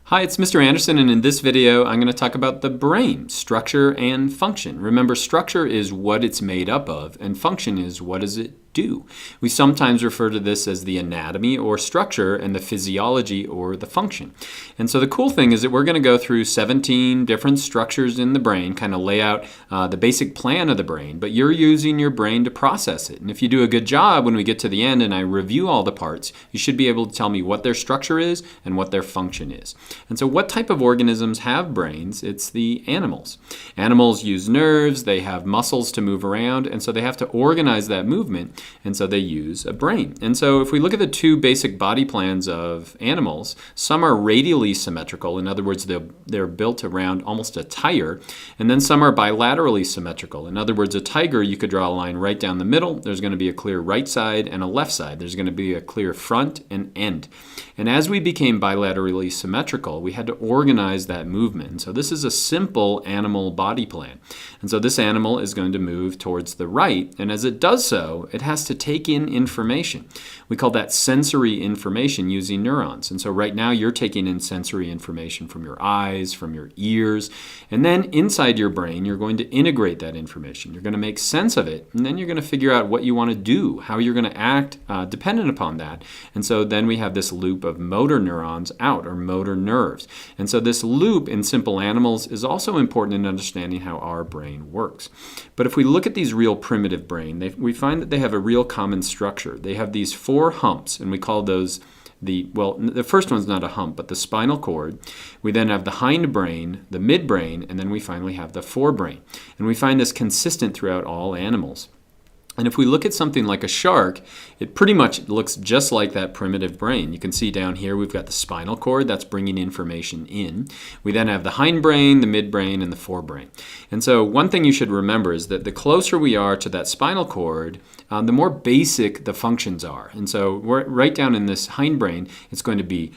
Hi, it's Mr. Anderson, and in this video I'm going to talk about the brain, structure and function. Remember, structure is what it's made up of, and function is what does it do. We sometimes refer to this as the anatomy or structure and the physiology or the function. And so the cool thing is that we're going to go through 17 different structures in the brain, kind of lay out the basic plan of the brain, but you're using your brain to process it. And if you do a good job when we get to the end and I review all the parts, you should be able to tell me what their structure is and what their function is. And so what type of organisms have brains? It's the animals. Animals use nerves, they have muscles to move around, and so they have to organize that movement. And so they use a brain. And so if we look at the two basic body plans of animals, some are radially symmetrical. In other words, they're built around almost a tire. And then some are bilaterally symmetrical. In other words, a tiger, you could draw a line right down the middle. There's going to be a clear right side and a left side. There's going to be a clear front and end. And as we became bilaterally symmetrical, we had to organize that movement. And so this is a simple animal body plan. And so this animal is going to move towards the right. And as it does so, it has to take in information. We call that sensory information using neurons. And so right now you're taking in sensory information from your eyes, from your ears, and then inside your brain you're going to integrate that information. You're going to make sense of it, and then you're going to figure out what you want to do, how you're going to act dependent upon that. And so then we have this loop of motor neurons out, or motor nerves. And so this loop in simple animals is also important in understanding how our brain works. But if we look at these real primitive brain, we find that they have a real common structure. They have these four humps, and we call those the first one's not a hump, but the spinal cord. We then have the hindbrain, the midbrain, and then we finally have the forebrain. And we find this consistent throughout all animals. And if we look at something like a shark, it pretty much looks just like that primitive brain. You can see down here we've got the spinal cord that's bringing information in. We then have the hindbrain, the midbrain, and the forebrain. And so one thing you should remember is that the closer we are to that spinal cord, the more basic the functions are. And so right down in this hindbrain, it's going to be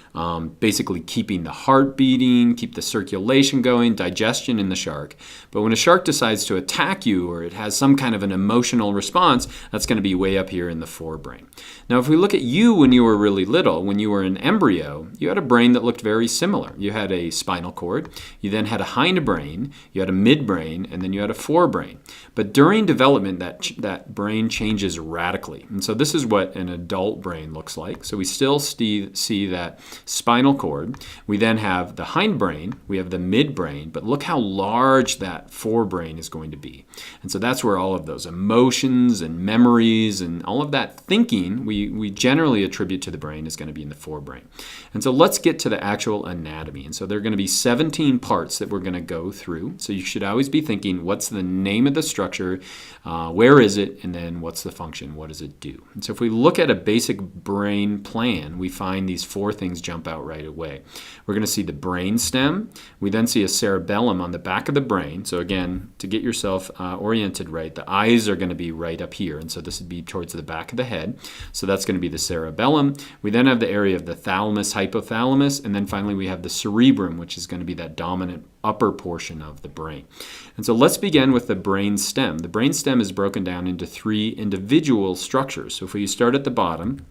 basically keeping the heart beating, keep the circulation going, digestion in the shark. But when a shark decides to attack you, or it has some kind of an emotional response, that's going to be way up here in the forebrain. Now, if we look at you when you were really little, when you were an embryo, you had a brain that looked very similar. You had a spinal cord, you then had a hindbrain, you had a midbrain, and then you had a forebrain. But during development, that brain changes radically. And so this is what an adult brain looks like. So we still see that spinal cord. We then have the hindbrain, we have the midbrain, but look how large that forebrain is going to be. And so that's where all of those emotions and memories and all of that thinking we generally attribute to the brain is going to be in the forebrain. And so let's get to the actual anatomy. And so there are going to be 17 parts that we're going to go through. So you should always be thinking, what's the name of the structure, where is it, and then what's the function, what does it do? And so if we look at a basic brain plan, we find these four things jump out right away. We're going to see the brain stem. We then see a cerebellum on the back of the brain. So again, to get yourself oriented right, the eyes are going to be right up here. And so this would be towards the back of the head. So that's going to be the cerebellum. We then have the area of the thalamus, hypothalamus, and then finally we have the cerebrum, which is going to be that dominant upper portion of the brain. And so let's begin with the brain stem. The brain stem is broken down into three individual structures. So if we start at the bottom,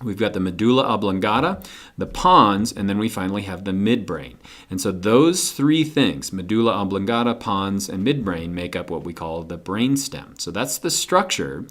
we've got the medulla oblongata, the pons, and then we finally have the midbrain. And so those three things, medulla oblongata, pons, and midbrain, make up what we call the brain stem. So that's the structure.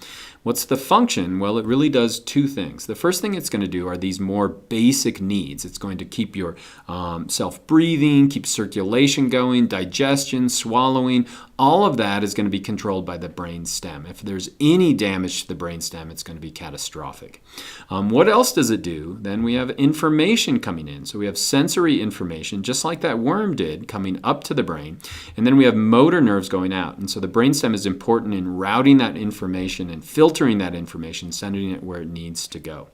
What's the function? Well, it really does two things. The first thing it's going to do are these more basic needs. It's going to keep your self-breathing, keep circulation going, digestion, swallowing. All of that is going to be controlled by the brain stem. If there's any damage to the brain stem, it's going to be catastrophic. What else does it do? Then we have information coming in. So we have sensory information, just like that worm did, coming up to the brain. And then we have motor nerves going out. And so the brain stem is important in routing that information and filtering that information, sending it where it needs to go.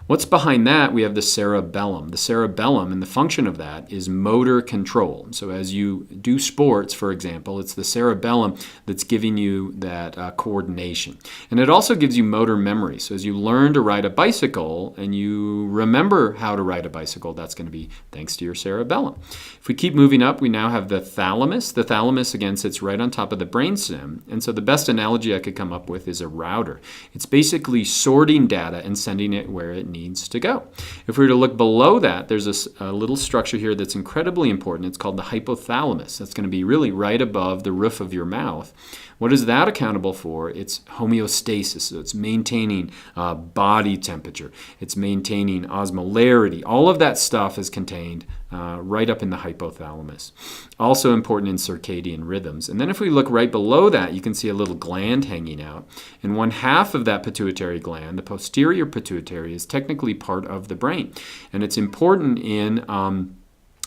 What's behind that? We have the cerebellum. The cerebellum, and the function of that is motor control. So as you do sports, for example, it's the cerebellum that's giving you that coordination. And it also gives you motor memory. So as you learn to ride a bicycle and you remember how to ride a bicycle, that's going to be thanks to your cerebellum. If we keep moving up, we now have the thalamus. The thalamus, again, sits right on top of the brainstem. And so the best analogy I could come up with is a router. It's basically sorting data and sending it where it needs to go. If we were to look below that, there's a little structure here that's incredibly important. It's called the hypothalamus. That's going to be really right above the roof of your mouth. What is that accountable for? It's homeostasis. So it's maintaining body temperature. It's maintaining osmolarity. All of that stuff is contained right up in the hypothalamus. Also important in circadian rhythms. And then if we look right below that, you can see a little gland hanging out. And one half of that pituitary gland, the posterior pituitary, is technically part of the brain. And it's important in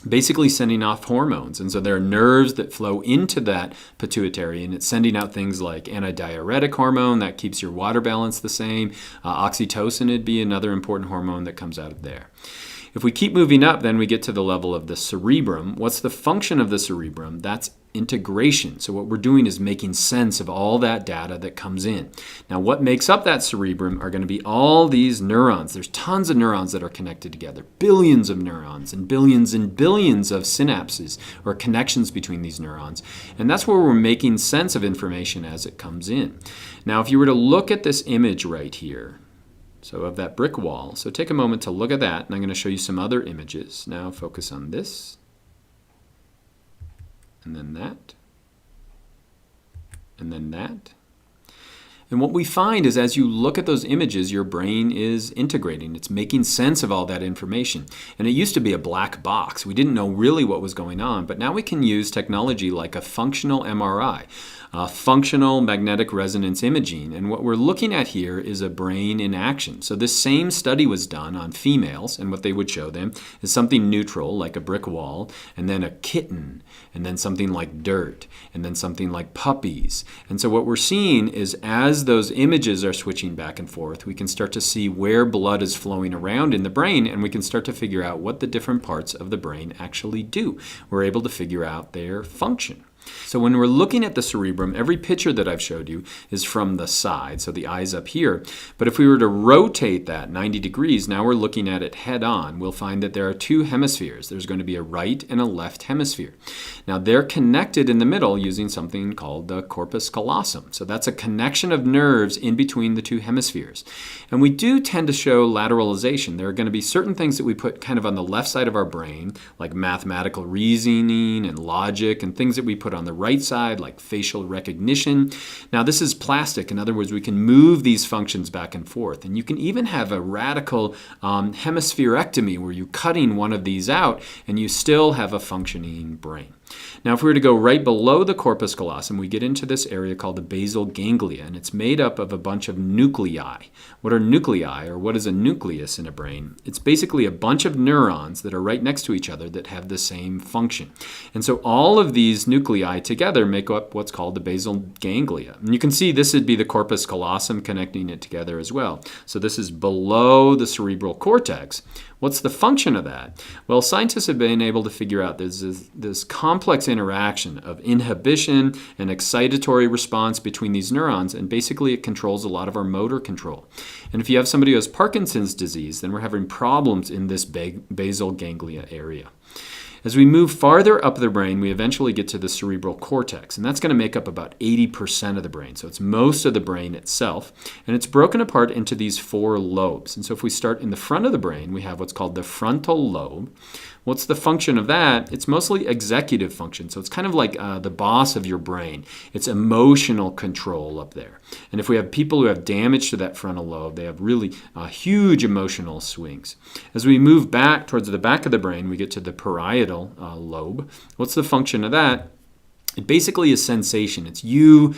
basically sending off hormones. And so there are nerves that flow into that pituitary, and it's sending out things like antidiuretic hormone that keeps your water balance the same. Oxytocin would be another important hormone that comes out of there. If we keep moving up, then we get to the level of the cerebrum. What's the function of the cerebrum? That's integration. So what we're doing is making sense of all that data that comes in. Now, what makes up that cerebrum are going to be all these neurons. There's tons of neurons that are connected together, billions of neurons and billions of synapses or connections between these neurons. And that's where we're making sense of information as it comes in. Now, if you were to look at this image right here, so of that brick wall, so take a moment to look at that, and I'm going to show you some other images. Now focus on this, and then that, and then that. And what we find is as you look at those images, your brain is integrating. It's making sense of all that information. And it used to be a black box. We didn't know really what was going on, but now we can use technology like a functional MRI, functional magnetic resonance imaging. And what we're looking at here is a brain in action. So this same study was done on females, and what they would show them is something neutral, like a brick wall, and then a kitten, and then something like dirt, and then something like puppies. And so what we're seeing is as those images are switching back and forth, we can start to see where blood is flowing around in the brain, and we can start to figure out what the different parts of the brain actually do. We're able to figure out their function. So when we're looking at the cerebrum, every picture that I've showed you is from the side, so the eye's up here. But if we were to rotate that 90 degrees, now we're looking at it head on, we'll find that there are two hemispheres. There's going to be a right and a left hemisphere. Now they're connected in the middle using something called the corpus callosum. So that's a connection of nerves in between the two hemispheres. And we do tend to show lateralization. There are going to be certain things that we put kind of on the left side of our brain, like mathematical reasoning and logic, and things that we put on the right side, like facial recognition. Now, this is plastic. In other words, we can move these functions back and forth. And you can even have a radical hemispherectomy where you're cutting one of these out and you still have a functioning brain. Now, if we were to go right below the corpus callosum, we get into this area called the basal ganglia, and it's made up of a bunch of nuclei. What are nuclei, or what is a nucleus in a brain? It's basically a bunch of neurons that are right next to each other that have the same function. And so all of these nuclei together make up what's called the basal ganglia. And you can see this would be the corpus callosum connecting it together as well. So this is below the cerebral cortex. What's the function of that? Well, scientists have been able to figure out there's this complex interaction of inhibition and excitatory response between these neurons, and basically it controls a lot of our motor control. And if you have somebody who has Parkinson's disease, then we're having problems in this basal ganglia area. As we move farther up the brain, we eventually get to the cerebral cortex, and that's going to make up about 80% of the brain. So it's most of the brain itself, and it's broken apart into these 4 lobes. And so if we start in the front of the brain, we have what's called the frontal lobe. What's the function of that? It's mostly executive function. So it's kind of like the boss of your brain. It's emotional control up there. And if we have people who have damage to that frontal lobe, they have really huge emotional swings. As we move back towards the back of the brain, we get to the parietal lobe. What's the function of that? It basically is sensation. It's you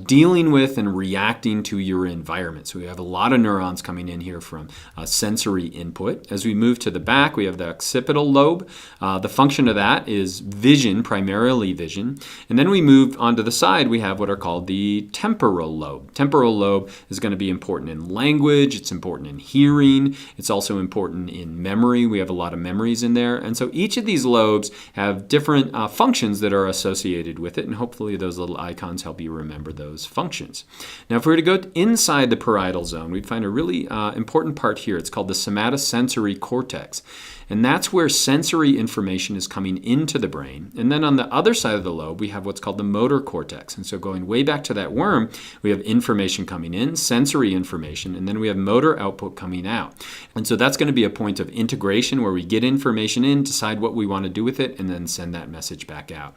dealing with and reacting to your environment. So we have a lot of neurons coming in here from sensory input. As we move to the back, we have the occipital lobe. The function of that is vision, primarily vision. And then we move onto the side, we have what are called the temporal lobe. Temporal lobe is going to be important in language. It's important in hearing. It's also important in memory. We have a lot of memories in there. And so each of these lobes have different functions that are associated with it, and hopefully those little icons help you remember those functions. Now, if we were to go inside the parietal zone, we'd find a really important part here. It's called the somatosensory cortex. And that's where sensory information is coming into the brain. And then on the other side of the lobe, we have what's called the motor cortex. And so going way back to that worm, we have information coming in, sensory information, and then we have motor output coming out. And so that's going to be a point of integration where we get information in, decide what we want to do with it, and then send that message back out.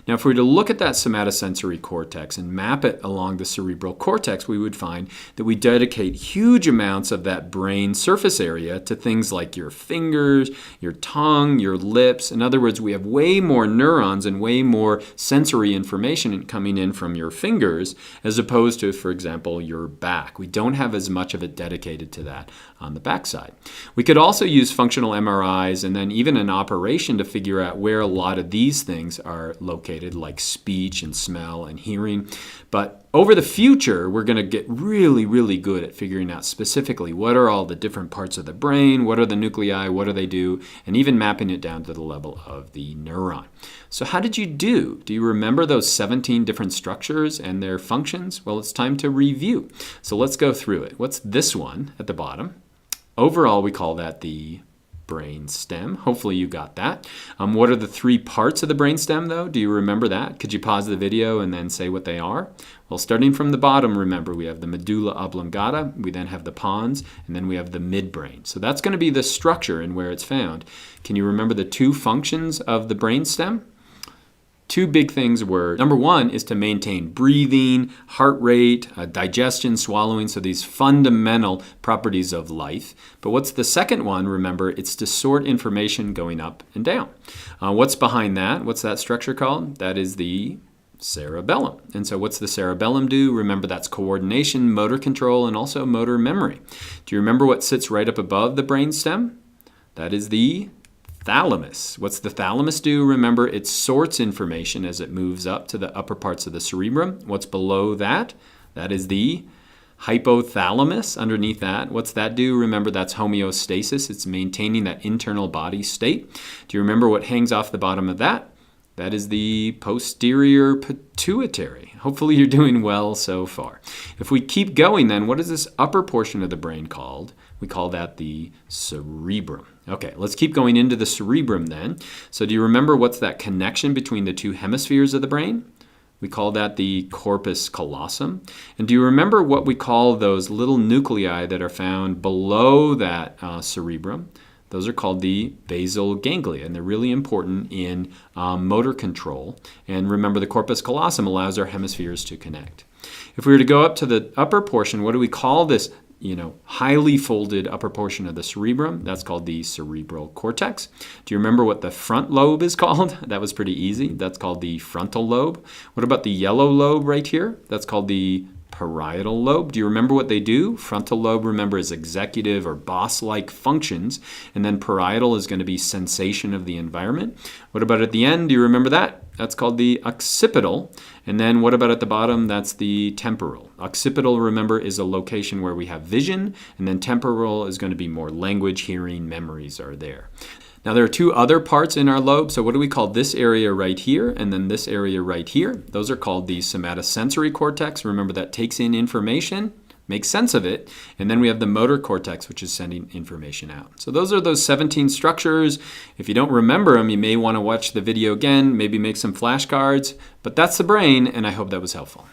Now, if we were to look at that somatosensory cortex and map it along the cerebral cortex, we would find that we dedicate huge amounts of that brain surface area to things like your fingers, your tongue, your lips. In other words, we have way more neurons and way more sensory information coming in from your fingers as opposed to, for example, your back. We don't have as much of it dedicated to that on the backside. We could also use functional MRIs and then even an operation to figure out where a lot of these things are located, like speech and smell and hearing. But over the future, we're going to get really, really good at figuring out specifically what are all the different parts of the brain, what are the nuclei, what do they do, and even mapping it down to the level of the neuron. So how did you do? Do you remember those 17 different structures and their functions? Well, it's time to review. So let's go through it. What's this one at the bottom? Overall, we call that the brain stem. Hopefully you got that. What are the three parts of the brain stem, though? Do you remember that? Could you pause the video and then say what they are? Well, starting from the bottom, remember, we have the medulla oblongata, we then have the pons, and then we have the midbrain. So that's going to be the structure and where it's found. Can you remember the two functions of the brain stem? Two big things were, number one is to maintain breathing, heart rate, digestion, swallowing, so these fundamental properties of life. But what's the second one? Remember, it's to sort information going up and down. What's behind that? What's that structure called? That is the cerebellum. And so what's the cerebellum do? Remember, that's coordination, motor control, and also motor memory. Do you remember what sits right up above the brainstem? That is the thalamus. What's the thalamus do? Remember, it sorts information as it moves up to the upper parts of the cerebrum. What's below that? That is the hypothalamus. Underneath that, what's that do? Remember, that's homeostasis. It's maintaining that internal body state. Do you remember what hangs off the bottom of that? That is the posterior pituitary. Hopefully you're doing well so far. If we keep going then, what is this upper portion of the brain called? We call that the cerebrum. Okay, let's keep going into the cerebrum then. So do you remember what's that connection between the two hemispheres of the brain? We call that the corpus callosum. And do you remember what we call those little nuclei that are found below that cerebrum? Those are called the basal ganglia, and they're really important in motor control. And remember, the corpus callosum allows our hemispheres to connect. If we were to go up to the upper portion, what do we call this highly folded upper portion of the cerebrum? That's called the cerebral cortex. Do you remember what the front lobe is called? That was pretty easy. That's called the frontal lobe. What about the yellow lobe right here? That's called the parietal lobe. Do you remember what they do? Frontal lobe, remember, is executive or boss-like functions, and then parietal is going to be sensation of the environment. What about at the end? Do you remember that? That's called the occipital. And then what about at the bottom? That's the temporal. Occipital, remember, is a location where we have vision, and then temporal is going to be more language, hearing, memories are there. Now, there are two other parts in our lobe. So what do we call this area right here and then this area right here? Those are called the somatosensory cortex. Remember, that takes in information, makes sense of it, and then we have the motor cortex, which is sending information out. So those are those 17 structures. If you don't remember them, you may want to watch the video again, maybe make some flashcards, but that's the brain, and I hope that was helpful.